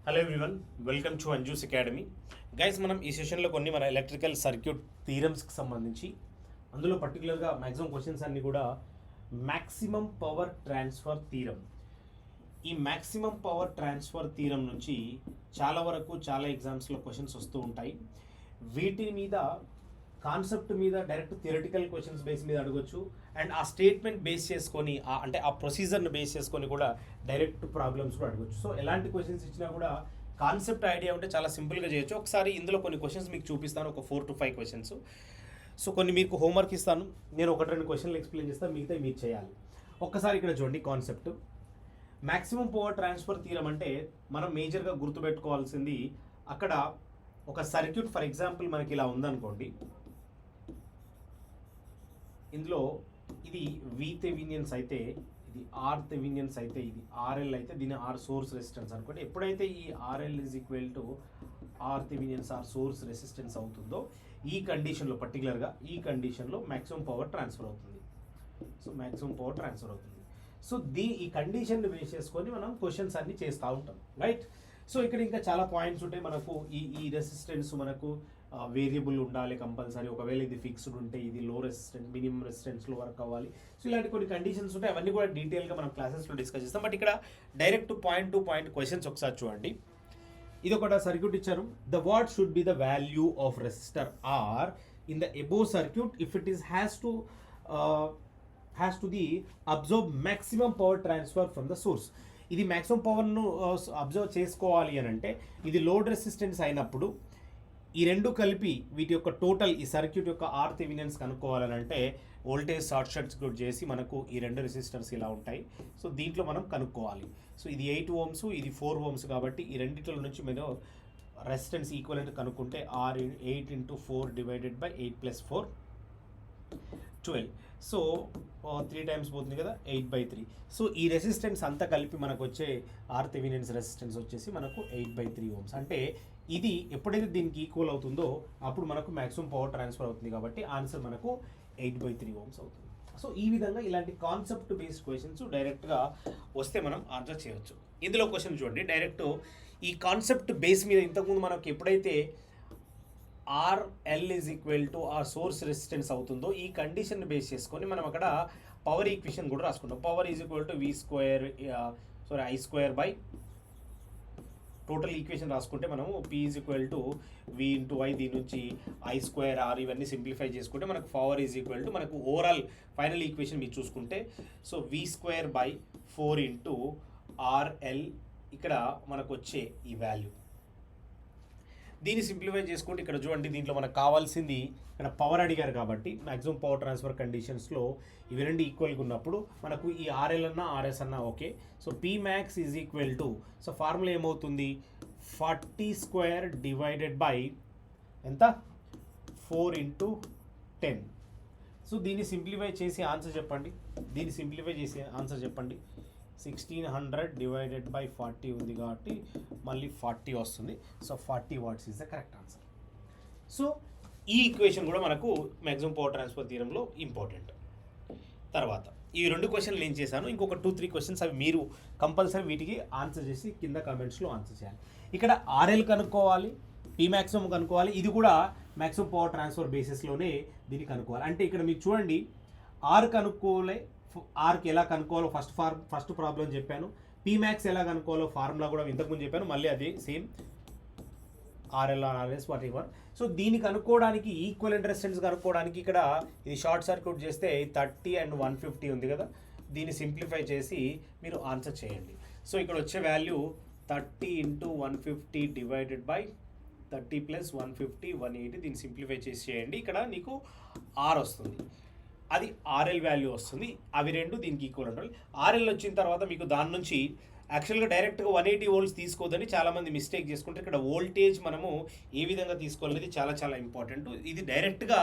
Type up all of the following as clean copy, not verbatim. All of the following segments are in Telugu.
Hello everyone, welcome to Anju's academy. Guys, మనం ఈ సెషన్లో కొన్ని మన ఎలక్ట్రికల్ సర్క్యూట్ థీరమ్స్కి సంబంధించి అందులో పర్టికులర్గా మ్యాక్సిమం క్వశ్చన్స్ అన్నీ కూడా మ్యాక్సిమం పవర్ ట్రాన్స్ఫర్ థీరం. ఈ మ్యాక్సిమం పవర్ ట్రాన్స్ఫర్ థీరం నుంచి చాలా ఎగ్జామ్స్లో క్వశ్చన్స్ వస్తూ ఉంటాయి. వీటి మీద కాన్సెప్ట్ మీద డైరెక్ట్ థియరిటికల్ క్వశ్చన్స్ బేస్ మీద అడగొచ్చు, అండ్ ఆ స్టేట్మెంట్ బేస్ చేసుకొని అంటే ఆ ప్రొసీజర్ని బేస్ చేసుకొని కూడా డైరెక్ట్ ప్రాబ్లమ్స్ కూడా అడగొచ్చు. సో ఎలాంటి క్వశ్చన్స్ ఇచ్చినా కూడా కాన్సెప్ట్ ఐడియా ఉంటే చాలా సింపుల్గా చేయొచ్చు. ఒకసారి ఇందులో కొన్ని క్వశ్చన్స్ మీకు చూపిస్తాను, ఒక 4 to 5 క్వశ్చన్స్. సో కొన్ని మీకు హోంవర్క్ ఇస్తాను, నేను 1-2 క్వశ్చన్లు ఎక్స్ప్లెయిన్ చేస్తాను, మిగతా మీరు చేయాలి. ఒక్కసారి ఇక్కడ చూడండి concept. Maximum power transfer theorem అంటే మనం మేజర్గా గుర్తుపెట్టుకోవాల్సింది, అక్కడ ఒక సర్క్యూట్ ఫర్ ఎగ్జాంపుల్ మనకి ఇలా ఉందనుకోండి. ఇందులో ఇది వి థెవెనియన్స్ అయితే, ఇది ఆర్ థెవెనియన్స్ అయితే, ఇది ఆర్ఎల్ అయితే, దీని ఆర్ సోర్స్ రెసిస్టెన్స్ అనుకోండి. ఎప్పుడైతే ఈ RL is equal to R Thevenin's R source resistance అవుతుందో ఈ కండిషన్లో, పర్టికులర్గా ఈ కండిషన్లో మ్యాక్సిమం పవర్ ట్రాన్స్ఫర్ అవుతుంది. సో మ్యాక్సిమం పవర్ ట్రాన్స్ఫర్ అవుతుంది. సో ఈ కండిషన్ని బేస్ చేసుకొని మనం క్వశ్చన్స్ అన్ని చేస్తూ ఉంటాం, రైట్? సో ఇక్కడ ఇంకా చాలా పాయింట్స్ ఉంటాయి. మనకు ఈ రెసిస్టెన్స్ మనకు వేరియబుల్ ఉండాలి కంపల్సరీ. ఒకవేళ ఇది ఫిక్స్డ్ ఉంటే ఇది లో రెసిస్టెన్స్, మినిమం రెసిస్టెన్స్లో వర్క్ అవ్వాలి. సో ఇలాంటి కొన్ని కండిషన్స్ ఉంటాయి, అవన్నీ కూడా డీటెయిల్గా మనం క్లాసెస్లో డిస్కస్ చేస్తాం. బట్ ఇక్కడ direct point to point questions ఒకసారి చూడండి. ఇది ఒక సర్క్యూట్ ఇచ్చారు. The what should be the value of resistor are in the above circuit if it is has to the observe maximum power transfer from the source. ఇది మ్యాక్సిమం పవర్ను అబ్జర్వ్ చేసుకోవాలి అని అంటే, ఇది లోడ్ రెసిస్టెన్స్ అయినప్పుడు ఈ రెండు కలిపి వీటి యొక్క టోటల్, ఈ సర్క్యూట్ యొక్క ఆర్ థెవెనియన్స్ కనుక్కోవాలని అంటే వోల్టేజ్ షార్ట్ సర్క్యూట్ చేసి మనకు ఈ రెండు రెసిస్టర్స్ ఇలా ఉంటాయి. సో దీంట్లో మనం కనుక్కోవాలి. సో ఇది 8 ohms, ఇది 4 ohms కాబట్టి ఈ రెండిట్లో నుంచి మీరు రెసిస్టెన్స్ ఈక్వలెంట్ కనుక్కుంటే R 8 × 4 divided by 8 + 4 12. So 3 times పోతుంది కదా, 8/3. సో ఈ రెసిస్టెన్స్ అంతా కలిపి మనకు వచ్చే ఆర్ థెవెనియన్స్ రెసిస్టెన్స్ వచ్చేసి మనకు 8/3 ohms. అంటే ఇది ఎప్పుడైతే దీనికి ఈక్వల్ అవుతుందో అప్పుడు మనకు మ్యాక్సిమం పవర్ ట్రాన్స్ఫర్ అవుతుంది. కాబట్టి ఆన్సర్ మనకు 8/3 ohms అవుతుంది. సో ఈ విధంగా ఇలాంటి కాన్సెప్ట్ బేస్డ్ క్వశ్చన్స్ డైరెక్ట్గా వస్తే మనం ఆన్సర్ చేయవచ్చు. ఇందులో క్వశ్చన్ చూడండి, డైరెక్ట్ ఈ కాన్సెప్ట్ బేస్ మీద ఇంతకుముందు మనకు ఎప్పుడైతే RL is equal to R source resistance అవుతుందో ఈ కండిషన్ బేస్ చేసుకొని మనం అక్కడ పవర్ ఈక్వేషన్ కూడా రాసుకుంటాం. Power is equal to I² by total equation రాసుకుంటే మనము P is equal to V × I, దీని నుంచి I² R ఇవన్నీ సింప్లిఫై చేసుకుంటే మనకు పవర్ ఈజ్ ఈక్వల్ టు మనకు ఓవరాల్ ఫైనల్ ఈక్వేషన్ మీరు చూసుకుంటే సో V² బై 4 × RL ఇక్కడ మనకు వచ్చే ఈ వాల్యూ. దీన్ని సింప్లిఫై చేసుకుంటే ఇక్కడ చూడండి, దీంట్లో మనకు కావాల్సింది ఇక్కడ పవర్ అడిగారు కాబట్టి మ్యాక్సిమం పవర్ ట్రాన్స్ఫర్ కండిషన్స్లో ఇవి రెండు ఈక్వల్గా ఉన్నప్పుడు మనకు ఈ ఆర్ఎల్ అన్నా ఆర్ఎస్ అన్నా okay. So Pmax is equal to, so formula ఏమవుతుంది, 40² డివైడెడ్ బై ఎంత, 4 × 10. సో దీన్ని సింప్లిఫై చేసి ఆన్సర్ చెప్పండి. 1600 డివైడెడ్ బై 40 ఉంది కాబట్టి మళ్ళీ 40 వస్తుంది. So 40 watts is the correct answer. So ఈ ఈక్వేషన్ కూడా మనకు మ్యాక్సిమం పవర్ ట్రాన్స్ఫర్ థియరంలో ఇంపార్టెంట్. తర్వాత ఈ 2 క్వశ్చన్లు ఏం చేశాను, ఇంకొక 2-3 క్వశ్చన్స్ అవి మీరు కంపల్సరీ వీటికి ఆన్సర్ చేసి కింద కామెంట్స్లో ఆన్సర్ చేయాలి. ఇక్కడ ఆర్ఎల్ కనుక్కోవాలి, Pmaximum కనుక్కోవాలి. ఇది కూడా మ్యాక్సిమం పవర్ ట్రాన్స్ఫర్ బేసిస్లోనే దీన్ని కనుక్కోవాలి. అంటే ఇక్కడ మీరు చూడండి, ఆర్ కనుక్కోలే, ఆర్కి ఎలా కనుక్కోవాలో ఫస్ట్ ప్రాబ్లం చెప్పాను. Pmax ఎలా కనుక్కోవాలో ఫార్ములా కూడా ఇంతకుముందు చెప్పాను, మళ్ళీ అదే same RLRS what ever. So దీన్ని కనుక్కోవడానికి ఈక్వలెంట్ రెసిస్టెన్స్ కనుక్కోవడానికి ఇక్కడ ఇది షార్ట్ సర్క్యూట్ చేస్తే 30 and 150 ఉంది కదా, దీన్ని సింప్లిఫై చేసి మీరు ఆన్సర్ చేయండి. సో ఇక్కడ వచ్చే వాల్యూ 30 × 150 డివైడెడ్ బై 30 + 150 180. దీన్ని సింప్లిఫై చేసి చేయండి. ఇక్కడ నీకు ఆర్ వస్తుంది, అది ఆర్ఎల్ వాల్యూ వస్తుంది. అవి రెండు దీనికి ఈక్వల్ ఉండాలి. ఆర్ఎల్ వచ్చిన తర్వాత మీకు దాని నుంచి యాక్చువల్గా డైరెక్ట్గా 180 volts తీసుకోవద్దని చాలామంది మిస్టేక్ చేసుకుంటే, ఇక్కడ వోల్టేజ్ మనము ఏ విధంగా తీసుకోవాలనేది చాలా ఇంపార్టెంట్. ఇది డైరెక్ట్గా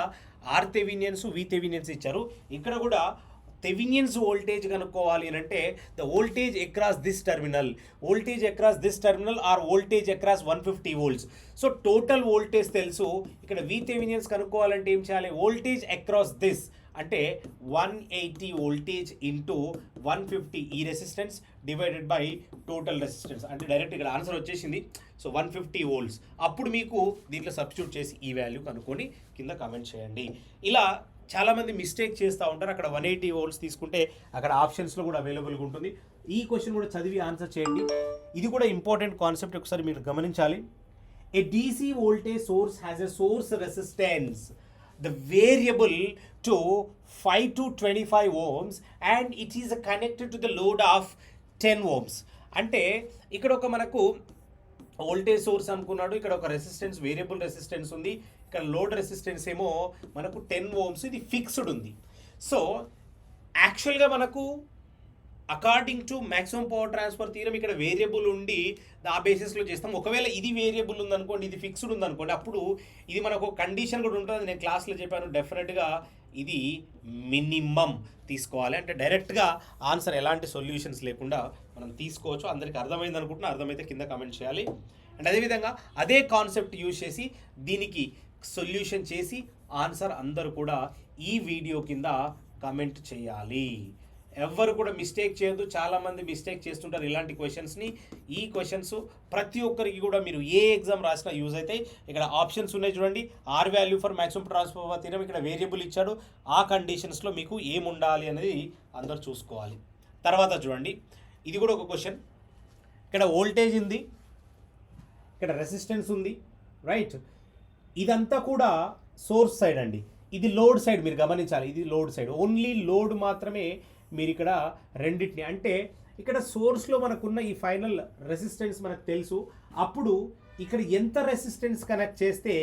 ఆర్ థెవెనియన్స్ వి థెవెనియన్స్ ఇచ్చారు. ఇక్కడ కూడా థెవెనియన్స్ వోల్టేజ్ కనుక్కోవాలి అని అంటే the voltage across this terminal or voltage across 150 volts. So total voltage తెలుసు. ఇక్కడ వి థెవెనియన్స్ కనుక్కోవాలంటే ఏం చేయాలి, వోల్టేజ్ అక్రాస్ దిస్ అంటే 180 వోల్టేజ్ ఇంటూ 150 ఈ resistance divided by total resistance, అంటే డైరెక్ట్ ఇక్కడ ఆన్సర్ వచ్చేసింది. So 150 volts. అప్పుడు మీకు దీంట్లో సబ్స్టిట్యూట్ చేసి ఈ వాల్యూ కనుక్కొని కింద కామెంట్ చేయండి. ఇలా చాలామంది మిస్టేక్ చేస్తూ ఉంటారు. అక్కడ 180 వోల్ట్స్ తీసుకుంటే అక్కడ ఆప్షన్స్లో కూడా అవైలబుల్గా ఉంటుంది. ఈ క్వశ్చన్ కూడా చదివి ఆన్సర్ చేయండి. ఇది కూడా ఇంపార్టెంట్ కాన్సెప్ట్, ఒకసారి మీరు గమనించాలి. ఏ DC voltage source has a source resistance, the variable to 5 to 25 ohms and it is connected to the load of 10 ohms. అంటే ఇక్కడ ఒక మనకు వోల్టేజ్ సోర్స్ అనుకున్నాడు, ఇక్కడ ఒక రెసిస్టెన్స్ వేరియబుల్ రెసిస్టెన్స్ ఉంది, ఇక్కడ లోడ్ రెసిస్టెన్స్ ఏమో మనకు 10 ohms, ఇది ఫిక్స్డ్ ఉంది. సో యాక్చువల్గా మనకు according to maximum power transfer theorem ఇక్కడ వేరియబుల్ ఉండి ఆ బేసిస్లో చేస్తాం. ఒకవేళ ఇది వేరియబుల్ ఉందనుకోండి, ఇది ఫిక్స్డ్ ఉందనుకోండి, అప్పుడు ఇది మనకు కండిషన్ కూడా ఉంటుంది. నేను క్లాస్లో చెప్పాను, డెఫినెట్గా ఇది మినిమం తీసుకోవాలి. అంటే డైరెక్ట్గా ఆన్సర్ ఎలాంటి సొల్యూషన్స్ లేకుండా మనం తీసుకోవచ్చు. అందరికీ అర్థమైంది అనుకుంటున్నా, అర్థమైతే కింద కామెంట్ చేయాలి. అండ్ అదేవిధంగా అదే కాన్సెప్ట్ యూజ్ చేసి దీనికి సొల్యూషన్ చేసి ఆన్సర్ అందరూ కూడా ఈ వీడియో కింద కామెంట్ చేయాలి. ఎవ్వరు కూడా మిస్టేక్ చేయొద్దు. చాలామంది మిస్టేక్ చేస్తుంటారు ఇలాంటి క్వశ్చన్స్ని. ఈ క్వశ్చన్స్ ప్రతి ఒక్కరికి కూడా మీరు ఏ ఎగ్జామ్ రాసినా యూజ్ అవుతాయి. ఇక్కడ ఆప్షన్స్ ఉన్నాయి చూడండి. R value for maximum transfer theorem, ఇక్కడ వేరియబుల్ ఇచ్చాడు. ఆ కండిషన్స్లో మీకు ఏముండాలి అనేది అందరు చూసుకోవాలి. తర్వాత చూడండి, ఇది కూడా ఒక క్వశ్చన్. ఇక్కడ వోల్టేజ్ ఉంది, ఇక్కడ రెసిస్టెన్స్ ఉంది, రైట్. ఇదంతా కూడా సోర్స్ సైడ్ అండి, ఇది లోడ్ సైడ్. మీరు గమనించాలి, ఇది లోడ్ సైడ్. ఓన్లీ లోడ్ మాత్రమే మీరు ఇక్కడ రెండింటిని, అంటే ఇక్కడ సోర్స్లో మనకున్న ఈ ఫైనల్ రెసిస్టెన్స్ మనకు తెలుసు. అప్పుడు ఇక్కడ ఎంత రెసిస్టెన్స్ కనెక్ట్ చేస్తే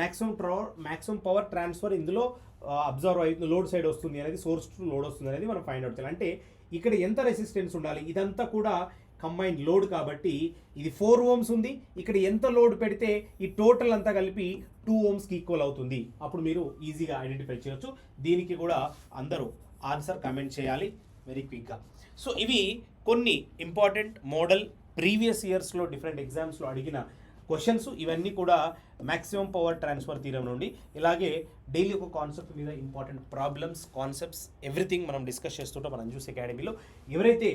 మ్యాక్సిమం పవర్ ట్రాన్స్ఫర్ ఇందులో అబ్జర్వ్ అవుతుంది, లోడ్ సైడ్ వస్తుంది అనేది, సోర్స్ టు లోడ్ వస్తుంది అనేది మనం ఫైండ్ అవుట్ చేయాలి. అంటే ఇక్కడ ఎంత రెసిస్టెన్స్ ఉండాలి, ఇదంతా కూడా కంబైన్డ్ లోడ్ కాబట్టి ఇది 4 ohms ఉంది. ఇక్కడ ఎంత లోడ్ పెడితే ఈ టోటల్ అంతా కలిపి 2 ohmsకి ఈక్వల్ అవుతుంది. అప్పుడు మీరు ఈజీగా ఐడెంటిఫై చేయొచ్చు. దీనికి కూడా అందరూ ఆన్సర్ కమెంట్ చేయాలి వెరీ క్విక్గా. సో ఇవి కొన్ని ఇంపార్టెంట్ మోడల్ ప్రీవియస్ ఇయర్స్లో డిఫరెంట్ ఎగ్జామ్స్లో అడిగిన క్వశ్చన్స్. ఇవన్నీ కూడా మ్యాక్సిమం పవర్ ట్రాన్స్ఫర్ థీరం నుండి. ఇలాగే డైలీ ఒక కాన్సెప్ట్ మీద ఇంపార్టెంట్ ప్రాబ్లమ్స్, కాన్సెప్ట్స్, ఎవ్రీథింగ్ మనం డిస్కస్ చేస్తుంటాం మనం జ్యూస్ అకాడమీలో. ఎవరైతే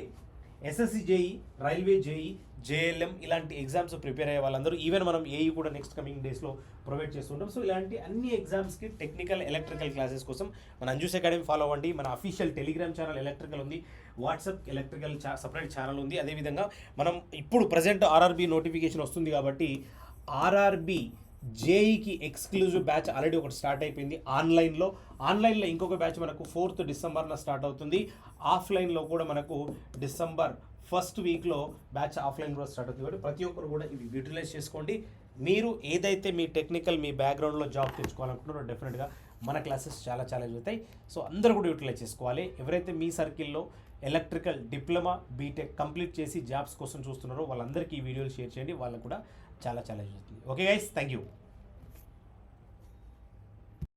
SSC JEE, railway JEE, JLM ఇలాంటి ఎగ్జామ్స్ ప్రిపేర్ అయ్యే వాళ్ళందరూ, ఈవెన్ మనం ఏఈ కూడా నెక్స్ట్ కమింగ్ డేస్లో ప్రొవైడ్ చేస్తుంటాం. సో ఇలాంటి అన్ని ఎగ్జామ్స్కి టెక్నికల్, ఎలక్ట్రికల్ క్లాసెస్ కోసం మన అంజూస్ అకాడమీ ఫాలో అవ్వండి. మన అఫీషియల్ టెలిగ్రామ్ ఛానల్ ఎలక్ట్రికల్ ఉంది, వాట్సాప్ ఎలక్ట్రికల్ సపరేట్ ఛానల్ ఉంది. అదేవిధంగా మనం ఇప్పుడు ప్రజెంట్ ఆర్ఆర్బీ నోటిఫికేషన్ వస్తుంది కాబట్టి ఆర్ఆర్బీ జేఈకి ఎక్స్క్లూజివ్ బ్యాచ్ ఆల్రెడీ ఒకటి స్టార్ట్ అయిపోయింది ఆన్లైన్లో ఇంకొక బ్యాచ్ మనకు 4th డిసెంబర్న స్టార్ట్ అవుతుంది. ఆఫ్లైన్లో కూడా మనకు డిసెంబర్ 1st వీక్లో బ్యాచ్ ఆఫ్లైన్ కూడా స్టార్ట్ అవుతుంది. కాబట్టి ప్రతి ఒక్కరు కూడా ఇవి యూటిలైజ్ చేసుకోండి. మీరు ఏదైతే మీ టెక్నికల్, మీ బ్యాక్గ్రౌండ్లో జాబ్ తెచ్చుకోవాలనుకుంటున్నారో డెఫినెట్గా మన క్లాసెస్ చాలా యూజ్ అవుతాయి. సో అందరూ కూడా యూటిలైజ్ చేసుకోవాలి. ఎవరైతే మీ సర్కిల్లో ఎలక్ట్రికల్ డిప్లొమా, బీటెక్ కంప్లీట్ చేసి జాబ్స్ కోసం చూస్తున్నారో వాళ్ళందరికీ ఈ వీడియోలు షేర్ చేయండి. వాళ్ళకు కూడా చాలా యూజ్ అవుతుంది. Okay guys, thank you.